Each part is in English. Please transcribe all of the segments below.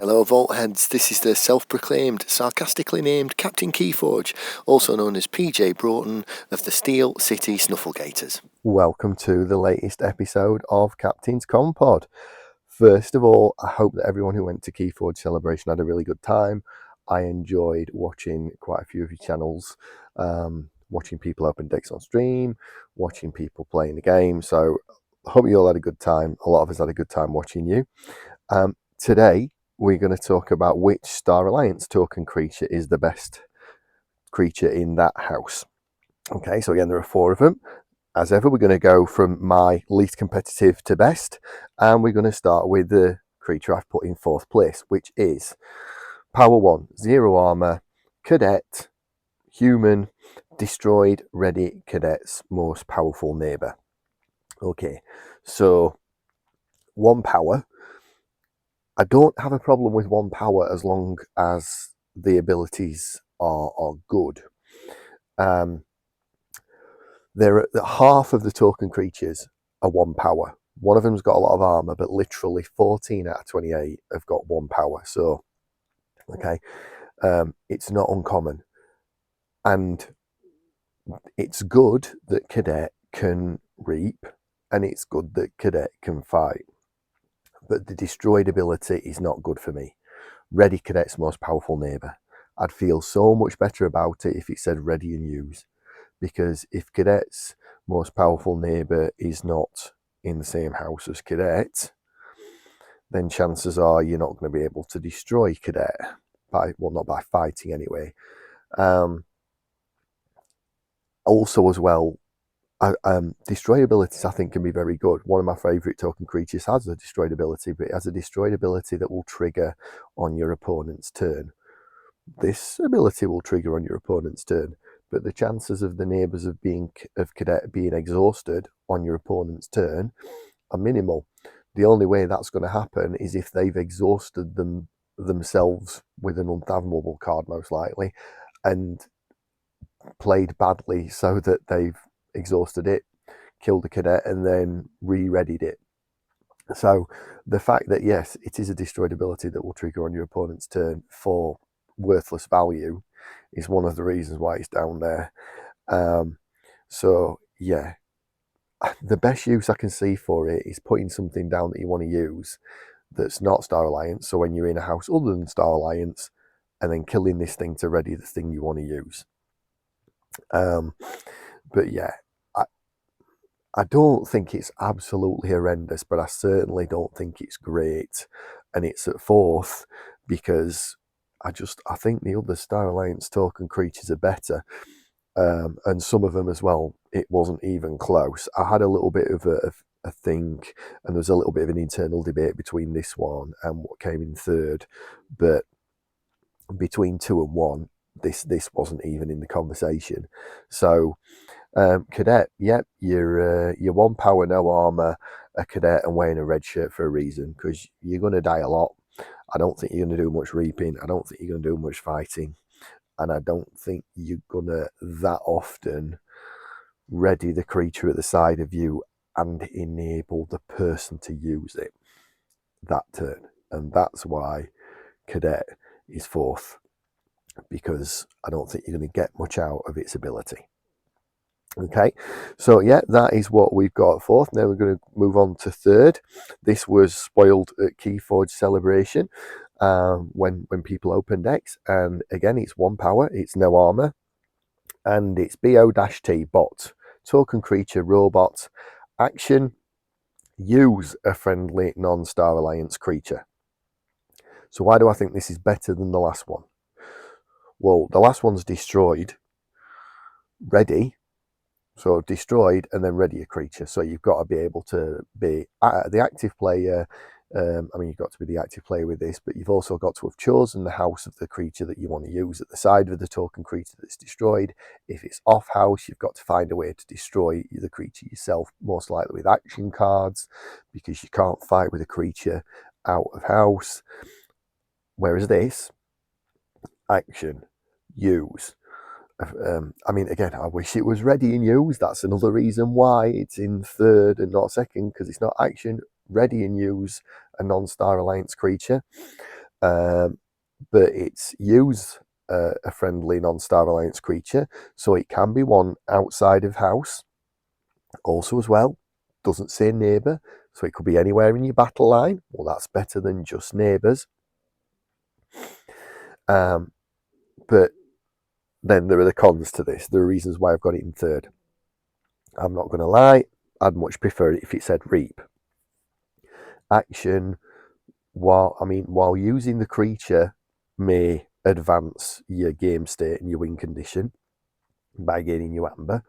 Hello Vaultheads, this is the self-proclaimed, sarcastically named Captain KeyForge, also known as PJ Broughton of the Steel City Snufflegators. Welcome to the latest episode of Captain's Commpod. First of all, I hope that everyone who went to KeyForge Celebration had a really good time. I enjoyed watching quite a few of your channels, watching people open decks on stream, watching people playing the game, so I hope you all had a good time. A lot of us had a good time watching you. Today, we're going to talk about which Star Alliance token creature is the best creature in that house. Okay, so again, there are 4 of them. As ever, we're going to go from my least competitive to best, and we're going to start with the creature I've put in 4th place, which is Power 1, 0 armor, Cadet, Human, Destroyed, Ready, Cadet's most powerful neighbor. Okay, so 1 power. I don't have a problem with 1 power as long as the abilities are good. There are half of the token creatures are 1 power. One of them's got a lot of armor, but literally 14 out of 28 have got 1 power. So, okay, it's not uncommon, and it's good that Cadet can reap, and it's good that Cadet can fight. But the destroyed ability is not good for me. Ready, Cadet's most powerful neighbor. I'd feel so much better about it if it said ready and use. Because if Cadet's most powerful neighbour is not in the same house as Cadet, then chances are you're not going to be able to destroy Cadet, not by fighting anyway. Also as well, destroy abilities I think can be very good. One of my favourite token creatures has a destroyed ability, but it has a destroyed ability that will trigger on your opponent's turn. This ability will trigger on your opponent's turn, but the chances of the neighbours of Cadet being exhausted on your opponent's turn are minimal. The only way that's going to happen is if they've exhausted themselves with an unfathomable card, most likely, and played badly so that they've exhausted it, killed a Cadet, and then re-readied it. So the fact that, yes, it is a destroyed ability that will trigger on your opponent's turn for worthless value is one of the reasons why it's down there. So yeah, the best use I can see for it is putting something down that you want to use that's not Star Alliance, so when you're in a house other than Star Alliance, and then killing this thing to ready the thing you want to use. But yeah, I don't think it's absolutely horrendous, but I certainly don't think it's great. And it's at 4th because I think the other Star Alliance token creatures are better. And some of them as well, it wasn't even close. I had a little bit of a think, and there was a little bit of an internal debate between this one and what came in 3rd. But between 2 and 1, this wasn't even in the conversation. So Cadet, yep, you're 1 power, no armor, a Cadet, and wearing a red shirt for a reason, because you're going to die a lot. I don't think you're going to do much reaping. I don't think you're going to do much fighting. And I don't think you're going to that often ready the creature at the side of you and enable the person to use it that turn. And that's why Cadet is 4th, because I don't think you're going to get much out of its ability. Okay, so yeah, that is what we've got at 4th. Now we're going to move on to 3rd. This was spoiled at KeyForge Celebration when people open decks, and again, it's 1 power, it's no armor, and it's BO-T bot, token creature, robot, action, use a friendly non-Star Alliance creature. So why do I think this is better than the last one? Well, the last one's destroyed, ready. So destroyed and then ready a creature. So you've got to be able to be the active player. You've got to be the active player with this, but you've also got to have chosen the house of the creature that you want to use at the side of the token creature that's destroyed. If it's off house, you've got to find a way to destroy the creature yourself, most likely with action cards, because you can't fight with a creature out of house. Whereas this, action, use. Again, I wish it was ready and use. That's another reason why it's in 3rd and not 2nd, because it's not action, ready and use a non-Star Alliance creature. but it's use a friendly non-Star Alliance creature, so it can be one outside of house. Also, as well, doesn't say neighbour, so it could be anywhere in your battle line. Well, that's better than just neighbours. But then there are the cons to this. There are reasons why I've got it in third. I'm not going to lie, I'd much prefer it if it said reap. Action, while using the creature may advance your game state and your win condition by gaining you amber,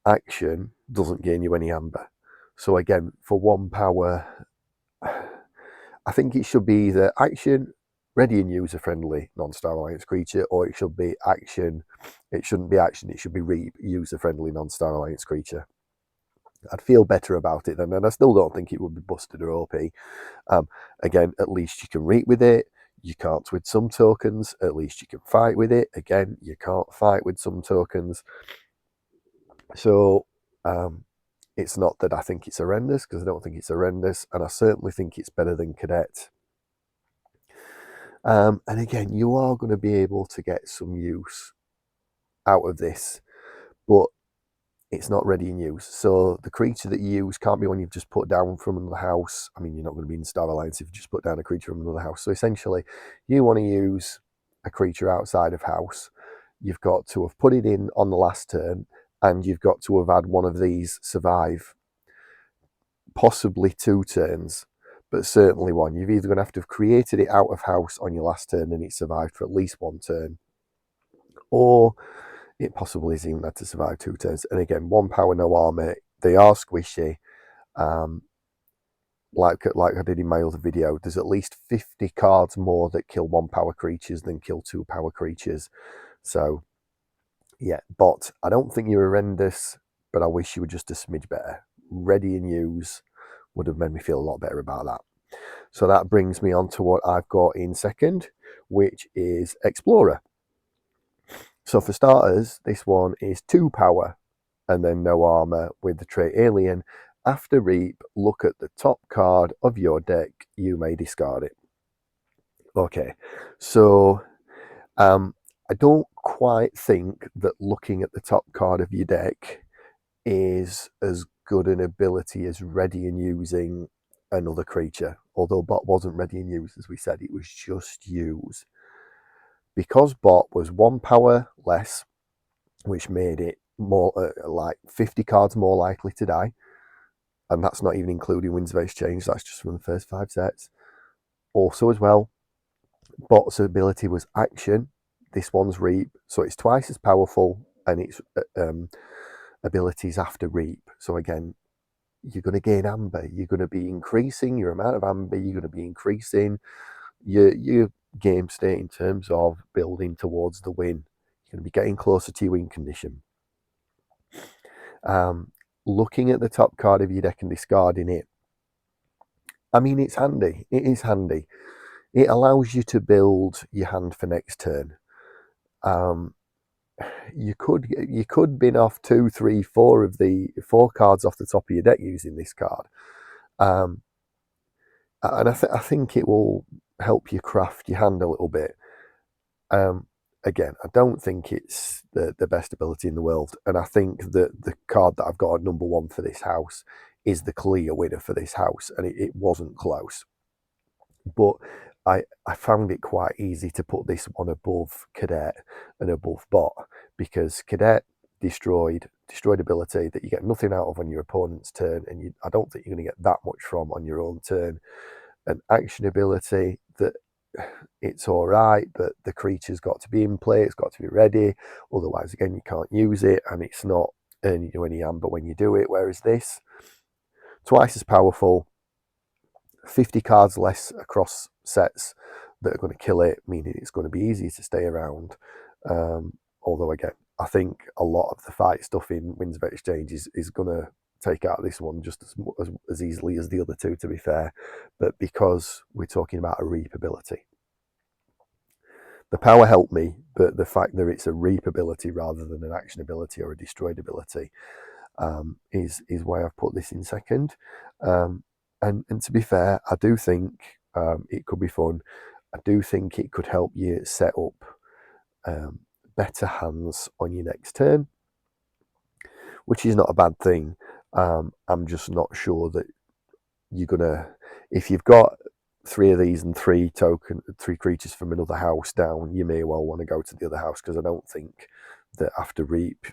action doesn't gain you any amber. So again, for 1 power, I think it should be either action, ready and user friendly non-Star Alliance creature, or it should be action. It shouldn't be action, it should be reap, user friendly non-Star Alliance creature. I'd feel better about it then, and I still don't think it would be busted or OP. Again, at least you can reap with it. You can't with some tokens. At least you can fight with it. Again, you can't fight with some tokens. So it's not that I think it's horrendous, because I don't think it's horrendous, and I certainly think it's better than Cadet. And again, you are going to be able to get some use out of this, but it's not ready in use. So the creature that you use can't be one you've just put down from another house. I mean, you're not going to be in Star Alliance if you just put down a creature from another house. So essentially, you want to use a creature outside of house. You've got to have put it in on the last turn, and you've got to have had one of these survive possibly 2 turns, but certainly 1. You've either going to have created it out of house on your last turn and it survived for at least 1 turn, or it possibly has even had to survive 2 turns. And again, 1 power, no armor. They are squishy. Like I did in my other video, there's at least 50 cards more that kill 1 power creatures than kill 2 power creatures. So yeah, bot, I don't think you're horrendous, but I wish you were just a smidge better. Ready and use would have made me feel a lot better about that. So that brings me on to what I've got in second, which is Explorer. So for starters, this one is 2 power and then no armor with the trait Alien. After Reap, look at the top card of your deck. You may discard it. Okay, so I don't quite think that looking at the top card of your deck is as good an ability as ready and using another creature. Although Bot wasn't ready and use, as we said, it was just use. Because Bot was 1 power less, which made it more like 50 cards more likely to die, and that's not even including Winds of Exchange, that's just from the first 5 sets. Also as well, Bot's ability was action, this one's Reap, so it's twice as powerful, and its abilities after Reap. So again, you're going to gain amber, you're going to be increasing your amount of amber, you're going to be increasing your game state in terms of building towards the win. You're going to be getting closer to your win condition. Looking at the top card of your deck and discarding it, I mean, it's handy. It is handy. It allows you to build your hand for next turn. You could bin off 2, 3, 4 of the 4 cards off the top of your deck using this card, and I think it will help you craft your hand a little bit. Again, I don't think it's the best ability in the world, and I think that the card that I've got at number 1 for this house is the clear winner for this house, and it wasn't close. But I found it quite easy to put this one above Cadet and above Bot, because Cadet destroyed ability that you get nothing out of on your opponent's turn, and I don't think you're going to get that much from on your own turn. An action ability that it's all right, but the creature's got to be in play, it's got to be ready, otherwise again you can't use it, and it's not earning you any amber when you do it. Whereas this, twice as powerful, 50 cards less across sets that are going to kill it, meaning it's going to be easy to stay around. Although again, I think a lot of the fight stuff in Winds of Exchange is going to take out this one just as easily as the other 2, to be fair. But because we're talking about a reap ability, the power helped me, but the fact that it's a reap ability rather than an action ability or a destroyed ability is why I've put this in second. And to be fair, I do think it could be fun. I do think it could help you set up better hands on your next turn, which is not a bad thing. I'm just not sure that you're gonna, if you've got 3 of these and 3 creatures from another house down, you may well want to go to the other house, because I don't think that after Reap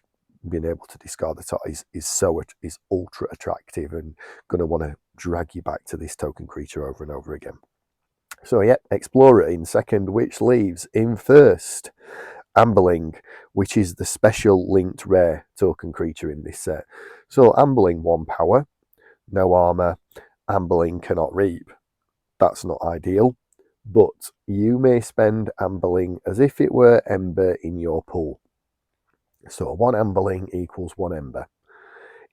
being able to discard the top is ultra attractive and going to want to drag you back to this token creature over and over again. So yeah, Explorer in second, which leaves in first Amberling, which is the special linked rare token creature in this set. So Amberling, 1 power, no armor. Amberling cannot reap. That's not ideal, but you may spend Amberling as if it were Ember in your pool. So 1 Amberling equals 1 Ember.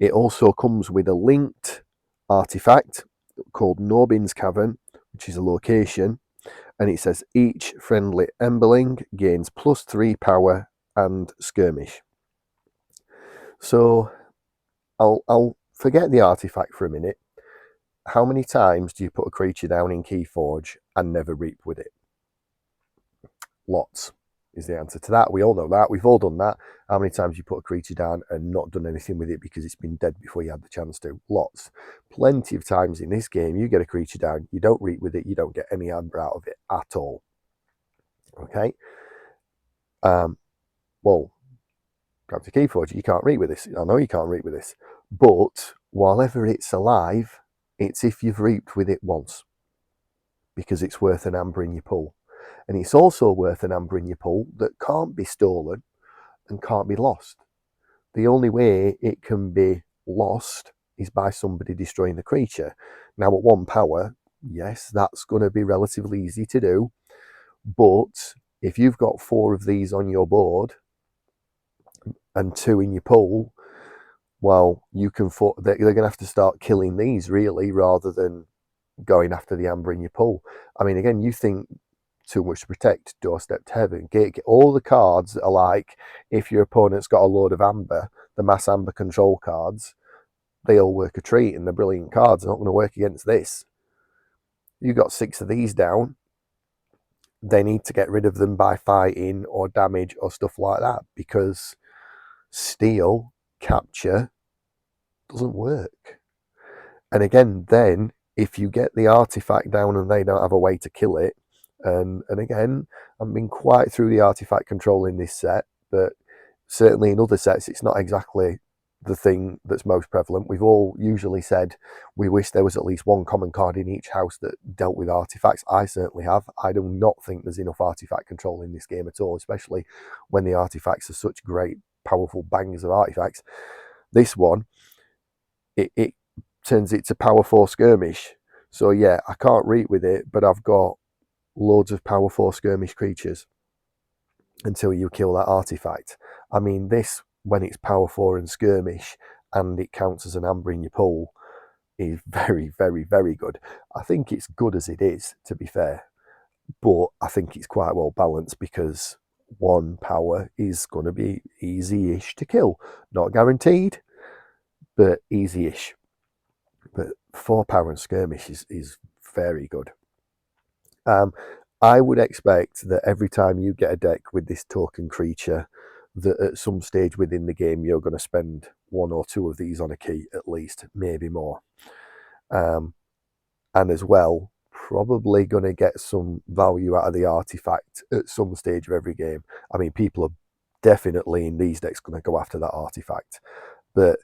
It also comes with a linked artifact called Norbin's Cavern, which is a location, and it says each friendly Emberling gains +3 power and skirmish. So I'll forget the artifact for a minute. How many times do you put a creature down in KeyForge and never reap with it? Lots is the answer to that. We all know that. We've all done that. How many times you put a creature down and not done anything with it because it's been dead before you had the chance to? Lots. Plenty of times in this game, you get a creature down, you don't reap with it, you don't get any amber out of it at all. Okay? Well, grab the KeyForge, you can't reap with this. I know you can't reap with this. But while ever it's alive, it's if you've reaped with it once, because it's worth an amber in your pool. And it's also worth an amber in your pool that can't be stolen and can't be lost. The only way it can be lost is by somebody destroying the creature. Now at 1 power, yes, that's going to be relatively easy to do. But if you've got 4 of these on your board and 2 in your pool, well, they're going to have to start killing these really, rather than going after the amber in your pool. I mean, again, you think Too Much to Protect, Doorstep to Heaven, all the cards are like, if your opponent's got a load of amber, the mass amber control cards, they all work a treat and they're brilliant cards. They're not going to work against this. You got 6 of these down, they need to get rid of them by fighting or damage or stuff like that, because steal, capture doesn't work. And again, then if you get the artifact down and they don't have a way to kill it, and again, I've been quite through the artifact control in this set, but certainly in other sets it's not exactly the thing that's most prevalent. We've all usually said we wish there was at least 1 common card in each house that dealt with artifacts. I certainly have. I do not think there's enough artifact control in this game at all, especially when the artifacts are such great, powerful bangers of artifacts. This one, it turns it to power 4 skirmish. So yeah, I can't reap with it, but I've got loads of power 4 skirmish creatures until you kill that artifact. I mean, this, when it's power 4 and skirmish and it counts as an amber in your pool, is very, very, very good. I think it's good as it is, to be fair, but I think it's quite well balanced, because 1 power is going to be easy-ish to kill. Not guaranteed, but easy-ish. But 4 power and skirmish is very good. I would expect that every time you get a deck with this token creature, that at some stage within the game you're going to spend 1 or 2 of these on a key at least, maybe more. And as well, probably going to get some value out of the artifact at some stage of every game. I mean, people are definitely in these decks going to go after that artifact. But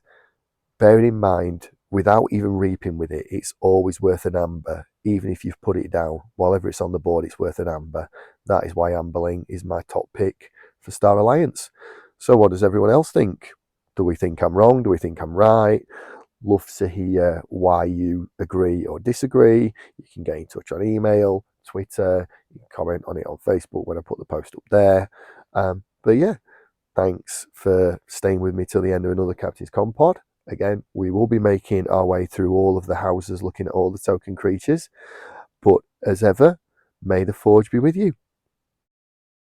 bearing in mind, without even reaping with it, it's always worth an amber. Even if you've put it down, wherever it's on the board, it's worth an amber. That is why Amberling is my top pick for Star Alliance. So what does everyone else think? Do we think I'm wrong? Do we think I'm right? Love to hear why you agree or disagree. You can get in touch on email, Twitter, you can comment on it on Facebook when I put the post up there. But yeah, thanks for staying with me till the end of another Captain's Commpod. Again, we will be making our way through all of the houses, looking at all the token creatures. But as ever, may the Forge be with you.